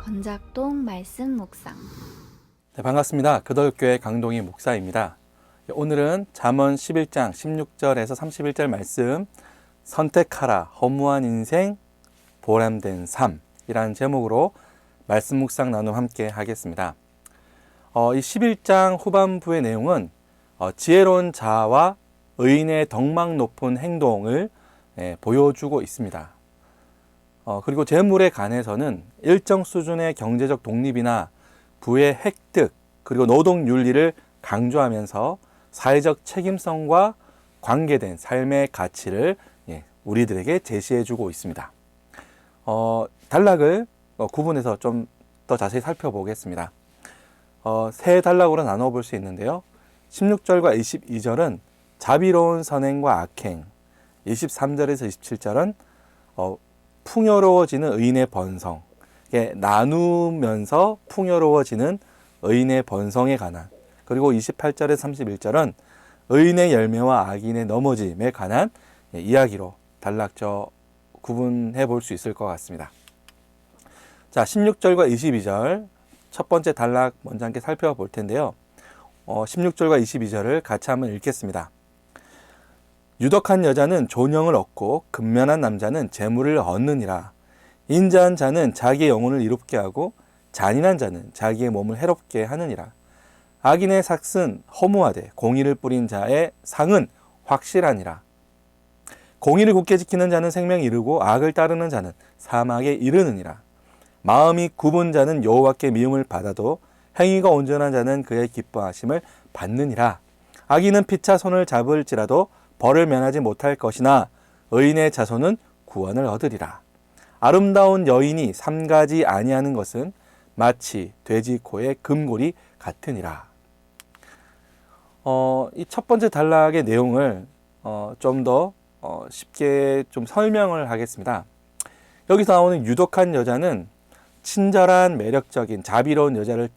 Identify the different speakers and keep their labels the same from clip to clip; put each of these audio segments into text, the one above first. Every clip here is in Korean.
Speaker 1: 건작동 말씀 묵상.
Speaker 2: 네, 반갑습니다. 그덜교회 강동희 목사입니다. 오늘은 잠언 11장 16절에서 31절 말씀, 선택하라 허무한 인생 보람된 삶이라는 제목으로 말씀 묵상 나눔 함께 하겠습니다. 이 11장 후반부의 내용은 지혜로운 자와 의인의 덕망 높은 행동을 보여주고 있습니다. 그리고 재물에 관해서는 일정 수준의 경제적 독립이나 부의 획득, 그리고 노동 윤리를 강조하면서 사회적 책임성과 관계된 삶의 가치를 우리들에게 제시해주고 있습니다. 단락을 구분해서 좀 더 자세히 살펴보겠습니다. 세 단락으로 나눠볼 수 있는데요. 16절과 22절은 자비로운 선행과 악행, 23절에서 27절은 풍요로워지는 의인의 번성, 나누면서 풍요로워지는 의인의 번성에 관한, 그리고 28절에서 31절은 의인의 열매와 악인의 넘어짐에 관한 이야기로 단락저 구분해 볼 수 있을 것 같습니다. 자, 16절과 22절 첫 번째 단락 먼저 함께 살펴볼 텐데요. 16절과 22절을 같이 한번 읽겠습니다. 유덕한 여자는 존영을 얻고 근면한 남자는 재물을 얻느니라. 인자한 자는 자기의 영혼을 이롭게 하고 잔인한 자는 자기의 몸을 해롭게 하느니라. 악인의 삭은 허무하되 공의를 뿌린 자의 상은 확실하니라. 공의를 굳게 지키는 자는 생명에 이르고 악을 따르는 자는 사망에 이르느니라. 마음이 굽은 자는 여호와께 미움을 받아도 행위가 온전한 자는 그의 기뻐하심을 받느니라. 악인은 피차 손을 잡을지라도 벌을 면하지 못할 것이나 의인의 자손은 구원을 얻으리라. 아름다운 여인이 삼가지 아니하는 것은 마치 돼지 코의 금골이 같으니라. 이 첫 번째 단락의 내용을 좀 더 쉽게 좀 설명을 하겠습니다. 여기서 나오는 유독한 여자는 친절한 매력적인 자비로운 여자를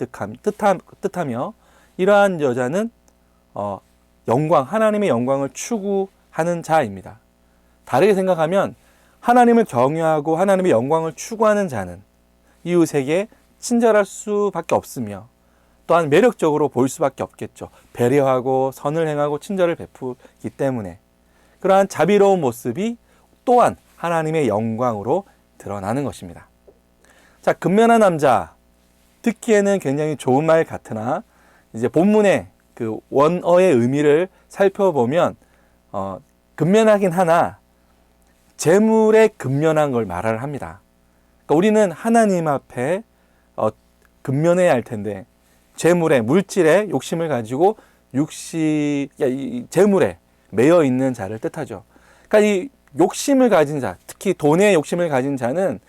Speaker 2: 뜻하며, 이러한 여자는 하나님의 영광을 추구하는 자입니다. 다르게 생각하면 하나님을 경외하고 하나님의 영광을 추구하는 자는 이웃에게 친절할 수밖에 없으며 또한 매력적으로 보일 수밖에 없겠죠. 배려하고 선을 행하고 친절을 베푸기 때문에 그러한 자비로운 모습이 또한 하나님의 영광으로 드러나는 것입니다. 자, 근면한 남자, 듣기에는 굉장히 좋은 말 같으나 이제 본문의 그 원어의 의미를 살펴보면 근면하긴 하나 재물에 근면한 걸 말을 합니다. 그러니까 우리는 하나님 앞에 근면해야 할 텐데 재물에, 물질에 욕심을 가지고 재물에 매여 있는 자를 뜻하죠. 그러니까 이 욕심을 가진 자, 특히 돈에 욕심을 가진 자는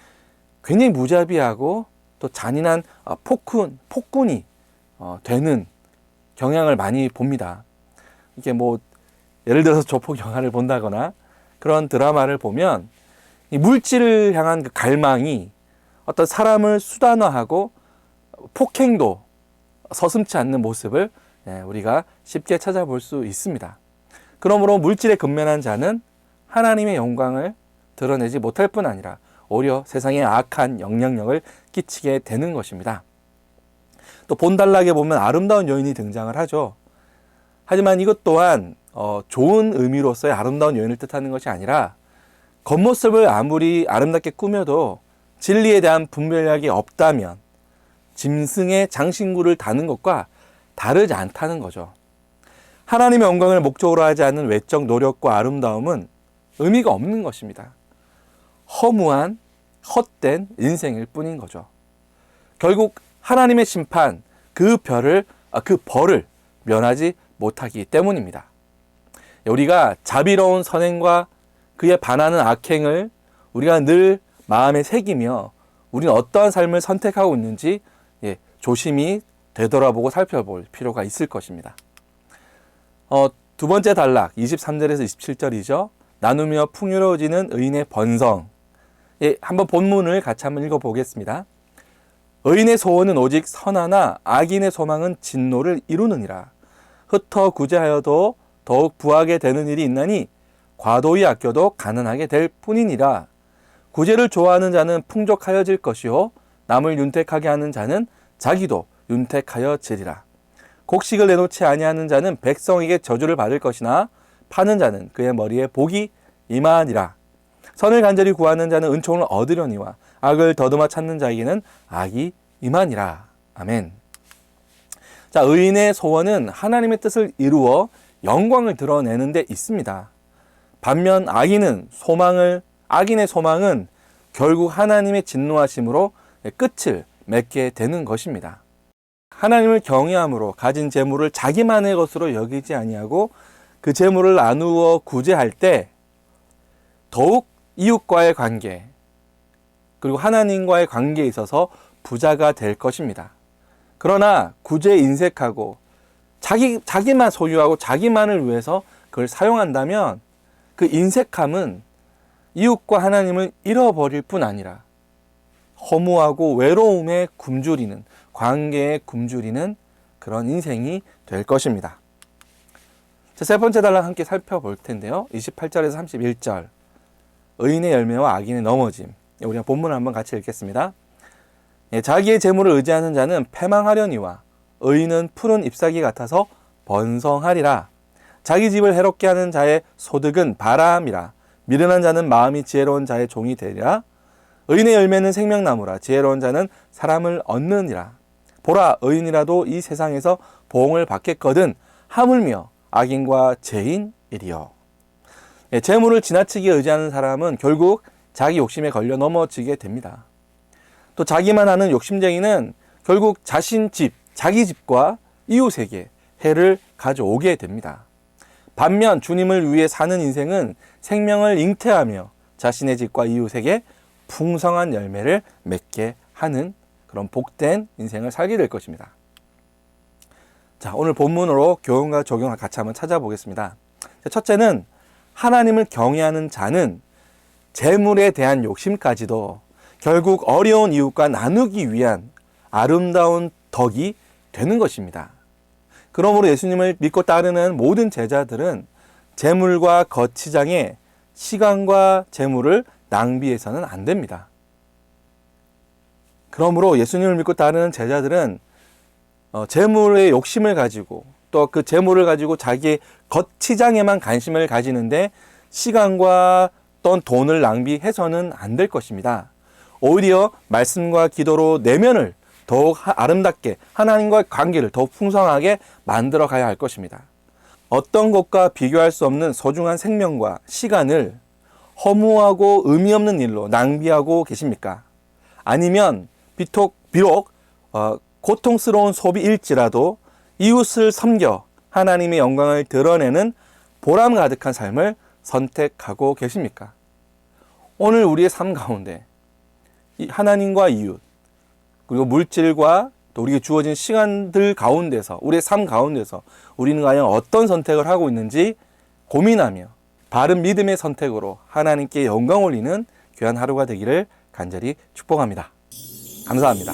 Speaker 2: 굉장히 무자비하고 또 잔인한 폭군이 되는 경향을 많이 봅니다. 이게 예를 들어서 조폭 영화를 본다거나 그런 드라마를 보면 이 물질을 향한 그 갈망이 어떤 사람을 수단화하고 폭행도 서슴지 않는 모습을 우리가 쉽게 찾아볼 수 있습니다. 그러므로 물질에 근면한 자는 하나님의 영광을 드러내지 못할 뿐 아니라 오히려 세상에 악한 영향력을 끼치게 되는 것입니다. 또 본단락에 보면 아름다운 여인이 등장을 하죠. 하지만 이것 또한 좋은 의미로서의 아름다운 여인을 뜻하는 것이 아니라 겉모습을 아무리 아름답게 꾸며도 진리에 대한 분별력이 없다면 짐승의 장신구를 다는 것과 다르지 않다는 거죠. 하나님의 영광을 목적으로 하지 않는 외적 노력과 아름다움은 의미가 없는 것입니다. 허무한 헛된 인생일 뿐인 거죠. 결국 하나님의 심판, 그 벌을 면하지 못하기 때문입니다. 우리가 자비로운 선행과 그에 반하는 악행을 우리가 늘 마음에 새기며 우리는 어떠한 삶을 선택하고 있는지 조심히 되돌아보고 살펴볼 필요가 있을 것입니다. 두 번째 단락 23절에서 27절이죠. 나누며 풍요로워지는 의인의 번성. 한번 본문을 같이 한번 읽어보겠습니다. 의인의 소원은 오직 선하나 악인의 소망은 진노를 이루느니라. 흩어 구제하여도 더욱 부하게 되는 일이 있나니 과도히 아껴도 가난하게 될 뿐이니라. 구제를 좋아하는 자는 풍족하여질 것이요 남을 윤택하게 하는 자는 자기도 윤택하여 지리라. 곡식을 내놓지 아니하는 자는 백성에게 저주를 받을 것이나 파는 자는 그의 머리에 복이 임하니라. 선을 간절히 구하는 자는 은총을 얻으려니와 악을 더듬어 찾는 자에게는 악이 임하니라. 아멘. 자, 의인의 소원은 하나님의 뜻을 이루어 영광을 드러내는 데 있습니다. 반면 악인의 소망은 결국 하나님의 진노하심으로 끝을 맺게 되는 것입니다. 하나님을 경외함으로 가진 재물을 자기만의 것으로 여기지 아니하고 그 재물을 나누어 구제할 때 더욱 이웃과의 관계 그리고 하나님과의 관계에 있어서 부자가 될 것입니다. 그러나 구제에 인색하고 자기만 소유하고 자기만을 위해서 그걸 사용한다면 그 인색함은 이웃과 하나님을 잃어버릴 뿐 아니라 허무하고 외로움에 굶주리는, 관계에 굶주리는 그런 인생이 될 것입니다. 자, 세 번째 단락 함께 살펴볼 텐데요. 28절에서 31절. 의인의 열매와 악인의 넘어짐. 우리가 본문을 한번 같이 읽겠습니다. 자기의 재물을 의지하는 자는 패망하려니와 의인은 푸른 잎사귀 같아서 번성하리라. 자기 집을 해롭게 하는 자의 소득은 바람이라. 미련한 자는 마음이 지혜로운 자의 종이 되리라. 의인의 열매는 생명나무라. 지혜로운 자는 사람을 얻느니라. 보라, 의인이라도 이 세상에서 보응을 받겠거든 하물며 악인과 죄인이리요. 재물을 지나치게 의지하는 사람은 결국 자기 욕심에 걸려 넘어지게 됩니다. 또 자기만 하는 욕심쟁이는 결국 자기 집과 이웃에게 해를 가져오게 됩니다. 반면 주님을 위해 사는 인생은 생명을 잉태하며 자신의 집과 이웃에게 풍성한 열매를 맺게 하는 그런 복된 인생을 살게 될 것입니다. 자, 오늘 본문으로 교훈과 적용을 같이 한번 찾아보겠습니다. 첫째는 하나님을 경외하는 자는 재물에 대한 욕심까지도 결국 어려운 이웃과 나누기 위한 아름다운 덕이 되는 것입니다. 그러므로 예수님을 믿고 따르는 모든 제자들은 재물과 거치장에 시간과 재물을 낭비해서는 안 됩니다. 그러므로 예수님을 믿고 따르는 제자들은 재물의 욕심을 가지고 또 그 재물을 가지고 자기의 거치장에만 관심을 가지는데 시간과 또는 돈을 낭비해서는 안 될 것입니다. 오히려 말씀과 기도로 내면을 더욱 아름답게 하나님과의 관계를 더욱 풍성하게 만들어 가야 할 것입니다. 어떤 것과 비교할 수 없는 소중한 생명과 시간을 허무하고 의미 없는 일로 낭비하고 계십니까? 아니면 비록 고통스러운 소비일지라도 이웃을 섬겨 하나님의 영광을 드러내는 보람 가득한 삶을 선택하고 계십니까? 오늘 우리의 삶 가운데 하나님과 이웃 그리고 물질과 또 우리에게 주어진 시간들 가운데서 우리의 삶 가운데서 우리는 과연 어떤 선택을 하고 있는지 고민하며 바른 믿음의 선택으로 하나님께 영광 올리는 귀한 하루가 되기를 간절히 축복합니다. 감사합니다.